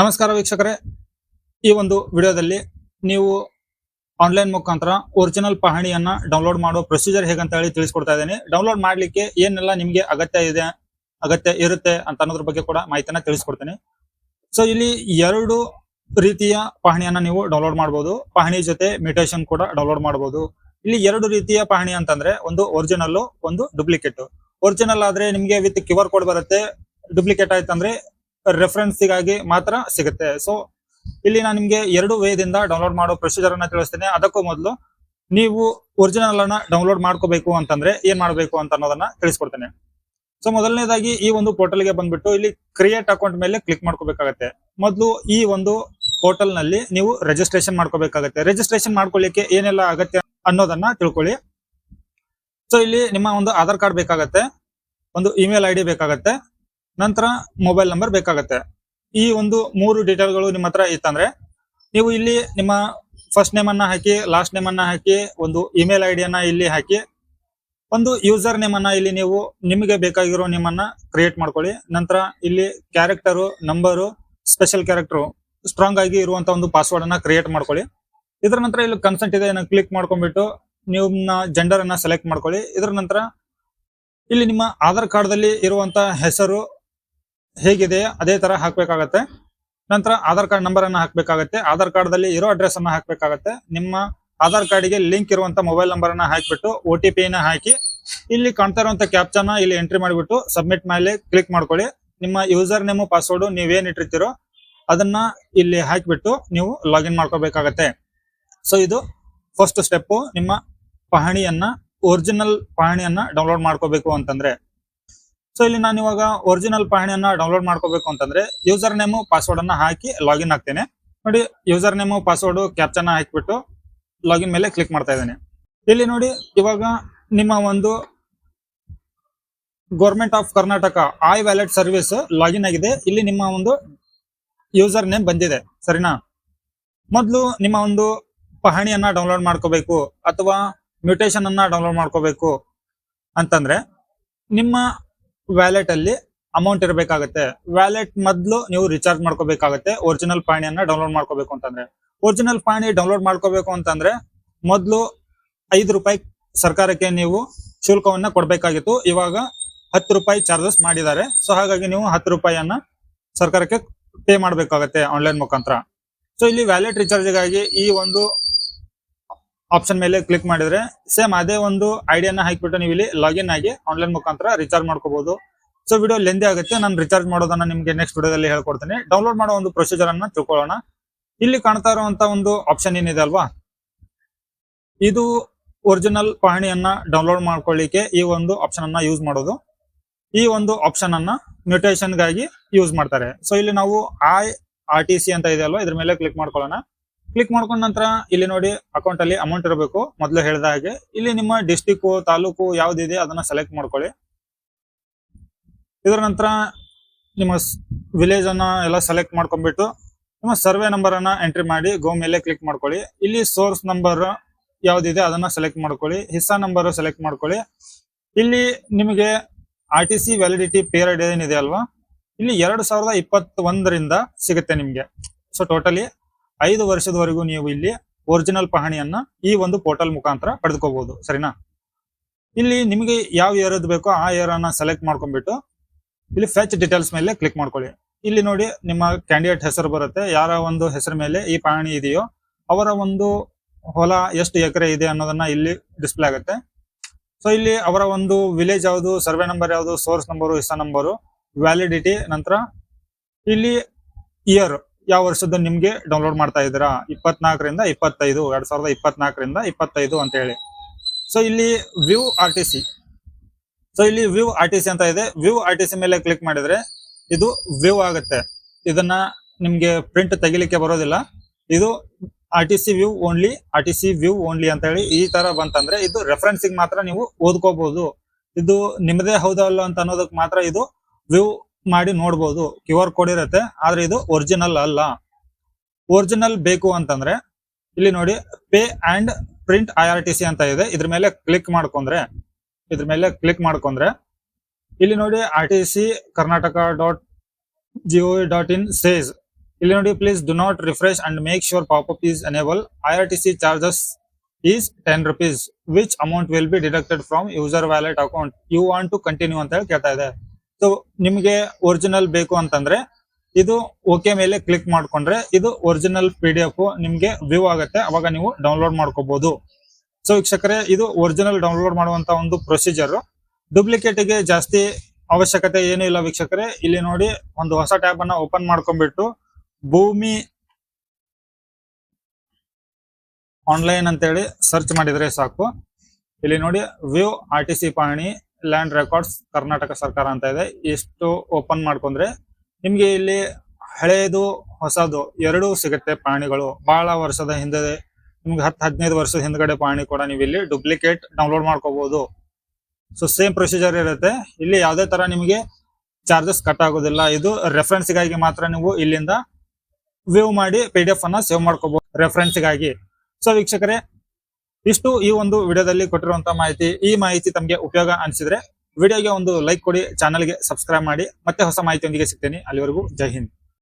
ನಮಸ್ಕಾರ ವೀಕ್ಷಕರೇ, ಈ ಒಂದು ವಿಡಿಯೋದಲ್ಲಿ ನೀವು ಆನ್ಲೈನ್ ಮುಖಾಂತರ ಒರಿಜಿನಲ್ ಪಹಣಿಯನ್ನ ಡೌನ್ಲೋಡ್ ಮಾಡೋ ಪ್ರೊಸೀಜರ್ ಹೇಗಂತ ಹೇಳಿ ತಿಳಿಸ್ಕೊಡ್ತಾ ಇದ್ದೀನಿ. ಡೌನ್ಲೋಡ್ ಮಾಡ್ಲಿಕ್ಕೆ ಏನೆಲ್ಲ ನಿಮ್ಗೆ ಅಗತ್ಯ ಇರುತ್ತೆ ಅಂತ ಅನ್ನೋದ್ರ ಬಗ್ಗೆ ಕೂಡ ಮಾಹಿತಿಯನ್ನ ತಿಳಿಸ್ಕೊಡ್ತೀನಿ. ಸೊ ಇಲ್ಲಿ ಎರಡು ರೀತಿಯ ಪಹಣಿಯನ್ನ ನೀವು ಡೌನ್ಲೋಡ್ ಮಾಡಬಹುದು. ಪಹಣಿ ಜೊತೆ ಮ್ಯೂಟೇಶನ್ ಕೂಡ ಡೌನ್ಲೋಡ್ ಮಾಡಬಹುದು. ಇಲ್ಲಿ ಎರಡು ರೀತಿಯ ಪಹಣಿ ಅಂತಂದ್ರೆ ಒಂದು ಒರಿಜಿನಲ್, ಒಂದು ಡೂಪ್ಲಿಕೇಟ್. ಒರಿಜಿನಲ್ ಆದ್ರೆ ನಿಮ್ಗೆ ವಿತ್ QR ಕೋಡ್ ಬರುತ್ತೆ. ಡೂಪ್ಲಿಕೇಟ್ ಆಯ್ತಂದ್ರೆ ರೆಫರೆನ್ಸ್ಗಾಗಿ ಮಾತ್ರ ಸಿಗುತ್ತೆ. ಸೊ ಇಲ್ಲಿ ನಾನು ನಿಮ್ಗೆ ಎರಡು ವೇದಿಂದ ಡೌನ್ಲೋಡ್ ಮಾಡೋ ಪ್ರೊಸೀಜರ್ ಅನ್ನ ತಿಳಿಸ್ತೇನೆ. ಅದಕ್ಕೂ ಮೊದಲು ನೀವು ಒರಿಜಿನಲ್ ಅನ್ನ ಡೌನ್ಲೋಡ್ ಮಾಡ್ಕೋಬೇಕು ಅಂತಂದ್ರೆ ಏನ್ ಮಾಡ್ಬೇಕು ಅಂತ ಅನ್ನೋದನ್ನ ತಿಳಿಸ್ಕೊಡ್ತೇನೆ. ಸೊ ಮೊದಲನೇದಾಗಿ ಈ ಒಂದು ಪೋರ್ಟಲ್ ಗೆ ಬಂದ್ಬಿಟ್ಟು ಇಲ್ಲಿ ಕ್ರಿಯೇಟ್ ಅಕೌಂಟ್ ಮೇಲೆ ಕ್ಲಿಕ್ ಮಾಡ್ಕೋಬೇಕಾಗತ್ತೆ. ಮೊದಲು ಈ ಒಂದು ಪೋರ್ಟಲ್ ನಲ್ಲಿ ನೀವು ರಿಜಿಸ್ಟ್ರೇಷನ್ ಮಾಡ್ಕೋಬೇಕಾಗತ್ತೆ. ರಿಜಿಸ್ಟ್ರೇಷನ್ ಮಾಡ್ಕೊಳ್ಳಿಕ್ಕೆ ಏನೆಲ್ಲ ಅಗತ್ಯ ಅನ್ನೋದನ್ನ ತಿಳ್ಕೊಳ್ಳಿ. ಸೊ ಇಲ್ಲಿ ನಿಮ್ಮ ಒಂದು ಆಧಾರ್ ಕಾರ್ಡ್ ಬೇಕಾಗತ್ತೆ, ಒಂದು ಇಮೇಲ್ ID ಬೇಕಾಗತ್ತೆ, ನಂತರ ಮೊಬೈಲ್ ನಂಬರ್ ಬೇಕಾಗತ್ತೆ. ಈ ಒಂದು ಮೂರು ಡೀಟೇಲ್ಗಳು ನಿಮ್ಮ ಹತ್ರ ಇತ್ತಂದ್ರೆ ನೀವು ಇಲ್ಲಿ ನಿಮ್ಮ ಫಸ್ಟ್ ನೇಮ್ ಅನ್ನ ಹಾಕಿ, ಲಾಸ್ಟ್ ನೇಮ್ ಅನ್ನ ಹಾಕಿ, ಒಂದು ಇಮೇಲ್ ID ಅನ್ನ ಇಲ್ಲಿ ಹಾಕಿ, ಒಂದು ಯೂಸರ್ ನೇಮ್ ಅನ್ನ ಇಲ್ಲಿ ನೀವು ನಿಮಗೆ ಬೇಕಾಗಿರೋ ನೇಮನ್ನ ಕ್ರಿಯೇಟ್ ಮಾಡ್ಕೊಳ್ಳಿ. ನಂತರ ಇಲ್ಲಿ character, number, special character strong ಆಗಿ ಇರುವಂತ ಒಂದು ಪಾಸ್ವರ್ಡ್ ಅನ್ನ ಕ್ರಿಯೇಟ್ ಮಾಡ್ಕೊಳ್ಳಿ. ಇದರ ನಂತರ ಇಲ್ಲಿ ಕನ್ಸೆಂಟ್ ಇದೆ ಕ್ಲಿಕ್ ಮಾಡ್ಕೊಂಡ್ಬಿಟ್ಟು ನಿಮ್ಮ ಜೆಂಡರ್ ಅನ್ನ ಸೆಲೆಕ್ಟ್ ಮಾಡ್ಕೊಳ್ಳಿ. ಇದರ ನಂತರ ಇಲ್ಲಿ ನಿಮ್ಮ ಆಧಾರ್ ಕಾರ್ಡ್ ದಲ್ಲಿ ಇರುವಂತ ಹೆಸರು ಹೇಗಿದೆ ಅದೇ ತರ ಹಾಕ್ಬೇಕಾಗತ್ತೆ. ನಂತರ ಆಧಾರ್ ಕಾರ್ಡ್ ನಂಬರ್ ಅನ್ನ ಹಾಕ್ಬೇಕಾಗತ್ತೆ. ಆಧಾರ್ ಕಾರ್ಡ್ ದಲ್ಲಿ ಇರೋ ಅಡ್ರೆಸ್ ಅನ್ನ ಹಾಕ್ಬೇಕಾಗತ್ತೆ. ನಿಮ್ಮ ಆಧಾರ್ ಕಾರ್ಡ್ಗೆ ಲಿಂಕ್ ಇರುವಂತ ಮೊಬೈಲ್ ನಂಬರ್ ಅನ್ನ ಹಾಕ್ಬಿಟ್ಟು OTP ನ ಹಾಕಿ ಇಲ್ಲಿ ಕಾಣ್ತಾ ಇರುವಂತ ಕ್ಯಾಪ್ಚಾನ ಇಲ್ಲಿ ಎಂಟ್ರಿ ಮಾಡಿಬಿಟ್ಟು ಸಬ್ಮಿಟ್ ಮೇಲೆ ಕ್ಲಿಕ್ ಮಾಡ್ಕೊಳ್ಳಿ. ನಿಮ್ಮ ಯೂಸರ್ ನೇಮ್ ಪಾಸ್ವರ್ಡ್ ನೀವೇನ್ ಇಟ್ಟಿರ್ತೀರೋ ಅದನ್ನ ಇಲ್ಲಿ ಹಾಕಿಬಿಟ್ಟು ನೀವು ಲಾಗಿನ್ ಮಾಡ್ಕೋಬೇಕಾಗತ್ತೆ. ಸೊ ಇದು ಫಸ್ಟ್ ಸ್ಟೆಪ್ ನಿಮ್ಮ ಪಹಣಿಯನ್ನ, ಒರಿಜಿನಲ್ ಪಹಣಿಯನ್ನ ಡೌನ್ಲೋಡ್ ಮಾಡ್ಕೋಬೇಕು ಅಂತಂದ್ರೆ. ಸೊ ಇಲ್ಲಿ ನಾನು ಇವಾಗ ಒರಿಜಿನಲ್ ಪಹಣಿಯನ್ನ ಡೌನ್ಲೋಡ್ ಮಾಡ್ಕೋಬೇಕು ಅಂತಂದ್ರೆ ಯೂಸರ್ ನೇಮ್ ಪಾಸ್ವರ್ಡ್ ಅನ್ನ ಹಾಕಿ ಲಾಗಿನ್ ಆಗ್ತೇನೆ. ನೋಡಿ, ಯೂಸರ್ ನೇಮ್ ಪಾಸ್ವರ್ಡ್ ಕ್ಯಾಪ್ಚಾನ ಹಾಕಿಬಿಟ್ಟು ಲಾಗಿನ್ ಮೇಲೆ ಕ್ಲಿಕ್ ಮಾಡ್ತಾ ಇದ್ದೇನೆ. ಇಲ್ಲಿ ನೋಡಿ, ಇವಾಗ ನಿಮ್ಮ ಒಂದು government of Karnataka iWallet service login ಆಗಿದೆ. ಇಲ್ಲಿ ನಿಮ್ಮ ಒಂದು ಯೂಸರ್ ನೇಮ್ ಬಂದಿದೆ, ಸರಿನಾ? ಮೊದಲು ನಿಮ್ಮ ಒಂದು ಪಹಣಿಯನ್ನ ಡೌನ್ಲೋಡ್ ಮಾಡ್ಕೋಬೇಕು ಅಥವಾ ಮ್ಯೂಟೇಶನ್ ಅನ್ನ ಡೌನ್ಲೋಡ್ ಮಾಡ್ಕೋಬೇಕು ಅಂತಂದ್ರೆ ನಿಮ್ಮ ವ್ಯಾಲೆಟ್ ಅಲ್ಲಿ ಅಮೌಂಟ್ ಇರಬೇಕಾಗತ್ತೆ. ವ್ಯಾಲೆಟ್ ಮೊದಲು ನೀವು ರಿಚಾರ್ಜ್ ಮಾಡ್ಕೋಬೇಕಾಗತ್ತೆ ಒರಿಜಿನಲ್ ಪಹಣಿಯನ್ನ ಡೌನ್ಲೋಡ್ ಮಾಡ್ಕೋಬೇಕು ಅಂತಂದ್ರೆ. ಒರಿಜಿನಲ್ ಪಹಣಿ ಡೌನ್ಲೋಡ್ ಮಾಡ್ಕೋಬೇಕು ಅಂತಂದ್ರೆ ಮೊದಲು 5 ರೂಪಾಯಿ ಸರ್ಕಾರಕ್ಕೆ ನೀವು ಶುಲ್ಕವನ್ನ ಕೊಡ್ಬೇಕಾಗಿತ್ತು. ಇವಾಗ 10 ರೂಪಾಯಿ ಚಾರ್ಜಸ್ ಮಾಡಿದ್ದಾರೆ. ಸೊ ಹಾಗಾಗಿ ನೀವು 10 ರೂಪಾಯಿಯನ್ನ ಸರ್ಕಾರಕ್ಕೆ ಪೇ ಮಾಡ್ಬೇಕಾಗತ್ತೆ ಆನ್ಲೈನ್ ಮುಖಾಂತರ. ಸೊ ಇಲ್ಲಿ ವ್ಯಾಲೆಟ್ ರಿಚಾರ್ಜ್ಗಾಗಿ ಈ ಒಂದು ಆಪ್ಷನ್ ಮೇಲೆ ಕ್ಲಿಕ್ ಮಾಡಿದ್ರೆ ಸೇಮ್ ಅದೇ ಒಂದು ಐಡಿಯಾನ ಹಾಕಿಬಿಟ್ಟು ನೀವು ಇಲ್ಲಿ ಲಾಗಿನ್ ಆಗಿ ಆನ್ಲೈನ್ ಮುಖಾಂತರ ರಿಚಾರ್ಜ್ ಮಾಡ್ಕೋಬಹುದು. ಸೊ ವಿಡಿಯೋ ಲೆಂದಿ ಆಗುತ್ತೆ, ನಾನು ರಿಚಾರ್ಜ್ ಮಾಡೋದನ್ನ ನಿಮ್ಗೆ ನೆಕ್ಸ್ಟ್ ವಿಡಿಯೋದಲ್ಲಿ ಹೇಳ್ಕೊಡ್ತೀನಿ. ಡೌನ್ಲೋಡ್ ಮಾಡೋ ಒಂದು ಪ್ರೊಸೀಜರ್ ಅನ್ನ ತಿಳ್ಕೊಳ್ಳೋಣ. ಇಲ್ಲಿ ಕಾಣ್ತಾ ಇರುವಂತ ಒಂದು ಆಪ್ಷನ್ ಏನಿದೆ ಅಲ್ವಾ, ಇದು ಒರಿಜಿನಲ್ ಪಹಣಿಯನ್ನ ಡೌನ್ಲೋಡ್ ಮಾಡ್ಕೊಳ್ಳಿಕ್ಕೆ ಈ ಒಂದು ಆಪ್ಷನ್ ಅನ್ನ ಯೂಸ್ ಮಾಡೋದು. ಈ ಒಂದು ಆಪ್ಷನ್ ಅನ್ನ ಮ್ಯೂಟೇಶನ್ ಗಾಗಿ ಯೂಸ್ ಮಾಡ್ತಾರೆ. ಸೊ ಇಲ್ಲಿ ನಾವು IRTC ಅಂತ ಇದೆ ಅಲ್ವಾ, ಇದ್ರ ಮೇಲೆ ಕ್ಲಿಕ್ ಮಾಡ್ಕೊಳ್ಳೋಣ. ಕ್ಲಿಕ್ ಮಾಡ್ಕೊಂಡ ನಂತರ ಇಲ್ಲಿ ನೋಡಿ ಅಕೌಂಟ್ ಅಲ್ಲಿ ಅಮೌಂಟ್ ಇರಬೇಕು. ಮೊದಲು ಹೇಳಿದ ಹಾಗೆ ಇಲ್ಲಿ ನಿಮ್ಮ ಡಿಸ್ಟಿಕ್, ತಾಲೂಕು ಯಾವ್ದಿದೆ ಅದನ್ನ ಸೆಲೆಕ್ಟ್ ಮಾಡ್ಕೊಳ್ಳಿ. ಇದರ ನಂತರ ನಿಮ್ಮ ವಿಲೇಜ್ ಅನ್ನ ಎಲ್ಲ ಸೆಲೆಕ್ಟ್ ಮಾಡ್ಕೊಂಡ್ಬಿಟ್ಟು ನಿಮ್ಮ ಸರ್ವೆ ನಂಬರ್ ಅನ್ನ ಎಂಟ್ರಿ ಮಾಡಿ ಗೋ ಮೇಲೆ ಕ್ಲಿಕ್ ಮಾಡ್ಕೊಳ್ಳಿ. ಇಲ್ಲಿ ಸೋರ್ಸ್ ನಂಬರ್ ಯಾವ್ದಿದೆ ಅದನ್ನ ಸೆಲೆಕ್ಟ್ ಮಾಡ್ಕೊಳ್ಳಿ. ಹಿಸ್ಸಾ ನಂಬರ್ ಸೆಲೆಕ್ಟ್ ಮಾಡ್ಕೊಳ್ಳಿ. ಇಲ್ಲಿ ನಿಮಗೆ RTC ವ್ಯಾಲಿಡಿಟಿ ಪೀರಿಯಡ್ ಏನಿದೆ ಅಲ್ವಾ, ಇಲ್ಲಿ 2021ರಿಂದ ಸಿಗುತ್ತೆ ನಿಮ್ಗೆ. ಸೊ ಟೋಟಲಿ 5 ವರ್ಷದವರೆಗೂ ನೀವು ಇಲ್ಲಿ ಒರಿಜಿನಲ್ ಪಹಣಿಯನ್ನ ಈ ಒಂದು ಪೋರ್ಟಲ್ ಮುಖಾಂತರ ಪಡೆದುಕೋಬಹುದು, ಸರಿನಾ? ಇಲ್ಲಿ ನಿಮಗೆ ಯಾವ ಇಯರ್ ಬೇಕು ಆ ಇಯರ್ ಅನ್ನ ಸೆಲೆಕ್ಟ್ ಮಾಡ್ಕೊಂಡ್ಬಿಟ್ಟು ಇಲ್ಲಿ ಫೆಚ್ ಡೀಟೇಲ್ಸ್ ಮೇಲೆ ಕ್ಲಿಕ್ ಮಾಡ್ಕೊಳ್ಳಿ. ಇಲ್ಲಿ ನೋಡಿ ನಿಮ್ಮ ಕ್ಯಾಂಡಿಡೇಟ್ ಹೆಸರು ಬರುತ್ತೆ. ಯಾರ ಒಂದು ಹೆಸರು ಮೇಲೆ ಈ ಪಹಣಿ ಇದೆಯೋ ಅವರ ಒಂದು ಹೊಲ ಎಷ್ಟು ಎಕರೆ ಇದೆ ಅನ್ನೋದನ್ನ ಇಲ್ಲಿ ಡಿಸ್ಪ್ಲೇ ಆಗುತ್ತೆ. ಸೊ ಇಲ್ಲಿ ಅವರ ಒಂದು ವಿಲೇಜ್ ಯಾವುದು, ಸರ್ವೆ ನಂಬರ್ ಯಾವುದು, ಸೋರ್ಸ್ ನಂಬರು, ಹಿಸ್ಸಾ ನಂಬರು, ವ್ಯಾಲಿಡಿಟಿ, ನಂತರ ಇಲ್ಲಿ ಇಯರ್ ಯಾವ ವರ್ಷದ ನಿಮ್ಗೆ ಡೌನ್ಲೋಡ್ ಮಾಡ್ತಾ ಇದ್ದೀರಾ, 24ರಿಂದ 25, 2024ರಿಂದ 25 ಅಂತ ಹೇಳಿ. ಸೊ ಇಲ್ಲಿ ವ್ಯೂ RTC, ಸೊ ಇಲ್ಲಿ ವ್ಯೂ RTC ಅಂತ ಇದೆ. ವ್ಯೂ RTC ಮೇಲೆ ಕ್ಲಿಕ್ ಮಾಡಿದ್ರೆ ಇದು ವ್ಯೂ ಆಗುತ್ತೆ. ಇದನ್ನ ನಿಮ್ಗೆ ಪ್ರಿಂಟ್ ತೆಗಿಲಿಕ್ಕೆ ಬರೋದಿಲ್ಲ. ಇದು RTC ವ್ಯೂ ಓನ್ಲಿ ಅಂತ ಹೇಳಿ ಈ ತರ ಬಂತಂದ್ರೆ ಇದು ರೆಫರೆನ್ಸ್ ಮಾತ್ರ ನೀವು ಓದ್ಕೋಬಹುದು. ಇದು ನಿಮ್ಮದೇ ಹೌದಲ್ಲ ಅಂತ ಅನ್ನೋದಕ್ಕೆ ಮಾತ್ರ ಇದು ವ್ಯೂ ಮಾಡಿ ನೋಡ್ಬೋದು. QR ಕೋಡ್ ಇರುತ್ತೆ, ಆದ್ರೆ ಇದು ಒರಿಜಿನಲ್ ಅಲ್ಲ. ಒರಿಜಿನಲ್ ಬೇಕು ಅಂತಂದ್ರೆ ಇಲ್ಲಿ ನೋಡಿ ಪೇ ಅಂಡ್ ಪ್ರಿಂಟ್ IRTC ಅಂತ ಇದೆ. ಇದ್ರ ಮೇಲೆ ಕ್ಲಿಕ್ ಮಾಡ್ಕೊಂಡ್ರೆ ಇಲ್ಲಿ ನೋಡಿ RTC Karnataka.gov.in says ಇಲ್ಲಿ ನೋಡಿ, please do not refresh and make sure popup is enable. IRTC charges is 10 rupees which amount will be deducted from user wallet account. You want to continue ಅಂತ ಹೇಳಿ ಕೇಳ್ತಾ ಇದೆ. So ನಿಮಗೆ original ಬೇಕು ಅಂತಂದ್ರೆ ಇದು ಓಕೆ ಮೇಲೆ ಕ್ಲಿಕ್ ಮಾಡ್ಕೊಂಡ್ರೆ ಇದು ಒರಿಜಿನಲ್ PDF ನಿಮ್ಗೆ ವ್ಯೂ ಆಗುತ್ತೆ. ಅವಾಗ ನೀವು ಡೌನ್ಲೋಡ್ ಮಾಡ್ಕೋಬಹುದು. ಸೊ ವೀಕ್ಷಕರೇ, ಇದು ಒರಿಜಿನಲ್ ಡೌನ್ಲೋಡ್ ಮಾಡುವಂತ ಒಂದು ಪ್ರೊಸೀಜರ್. ಡೂಪ್ಲಿಕೇಟ್ ಗೆ ಜಾಸ್ತಿ ಅವಶ್ಯಕತೆ ಏನು ಇಲ್ಲ ವೀಕ್ಷಕರೇ. ಇಲ್ಲಿ ನೋಡಿ, ಒಂದು ಹೊಸ ಟ್ಯಾಬ್ ಅನ್ನ ಓಪನ್ ಮಾಡ್ಕೊಂಡ್ಬಿಟ್ಟು ಭೂಮಿ ಆನ್ಲೈನ್ ಅಂತ ಹೇಳಿ ಸರ್ಚ್ ಮಾಡಿದ್ರೆ ಸಾಕು. ಇಲ್ಲಿ ನೋಡಿ, ವ್ಯೂ RTC ಪಹಣಿ ಲ್ಯಾಂಡ್ ರೆಕಾರ್ಡ್ಸ್ ಕರ್ನಾಟಕ ಸರ್ಕಾರ ಅಂತ ಇದೆ. ಎಷ್ಟು ಓಪನ್ ಮಾಡ್ಕೊಂಡ್ರೆ ನಿಮ್ಗೆ ಇಲ್ಲಿ ಹಳೇದು ಹೊಸದು ಎರಡೂ ಸಿಗುತ್ತೆ ಪಹಣಿಗಳು. ಬಹಳ ವರ್ಷದ ಹಿಂದೆ, ನಿಮ್ಗೆ 10-15 ವರ್ಷದ ಹಿಂದ್ಗಡೆ ಪಹಣಿ ಕೂಡ ನೀವು ಇಲ್ಲಿ ಡೂಪ್ಲಿಕೇಟ್ ಡೌನ್ಲೋಡ್ ಮಾಡ್ಕೋಬಹುದು. ಸೊ ಸೇಮ್ ಪ್ರೊಸೀಜರ್ ಇರುತ್ತೆ. ಇಲ್ಲಿ ಯಾವುದೇ ತರ ನಿಮಗೆ ಚಾರ್ಜಸ್ ಕಟ್ ಆಗೋದಿಲ್ಲ. ಇದು ರೆಫರೆನ್ಸ್ ಗಾಗಿ ಮಾತ್ರ ನೀವು ಇಲ್ಲಿಂದ ವ್ಯೂ ಮಾಡಿ PDF ಅನ್ನ ಸೇವ್ ಮಾಡ್ಕೋಬಹುದು ರೆಫರೆನ್ಸ್ ಗಾಗಿ. ಸೊ ವೀಕ್ಷಕರೇ, ಇಷ್ಟು ಈ ಒಂದು ವಿಡಿಯೋದಲ್ಲಿ ಕೊಟ್ಟಿರುವಂತಹ ಮಾಹಿತಿ. ಈ ಮಾಹಿತಿ ತಮಗೆ ಉಪಯೋಗ ಅನಿಸಿದ್ರೆ ವಿಡಿಯೋಗೆ ಒಂದು ಲೈಕ್ ಕೊಡಿ, ಚಾನಲ್ಗೆ ಸಬ್ಸ್ಕ್ರೈಬ್ ಮಾಡಿ. ಮತ್ತೆ ಹೊಸ ಮಾಹಿತಿಯೊಂದಿಗೆ ಸಿಗ್ತೇನೆ. ಅಲ್ಲಿವರೆಗೂ ಜೈ ಹಿಂದ್.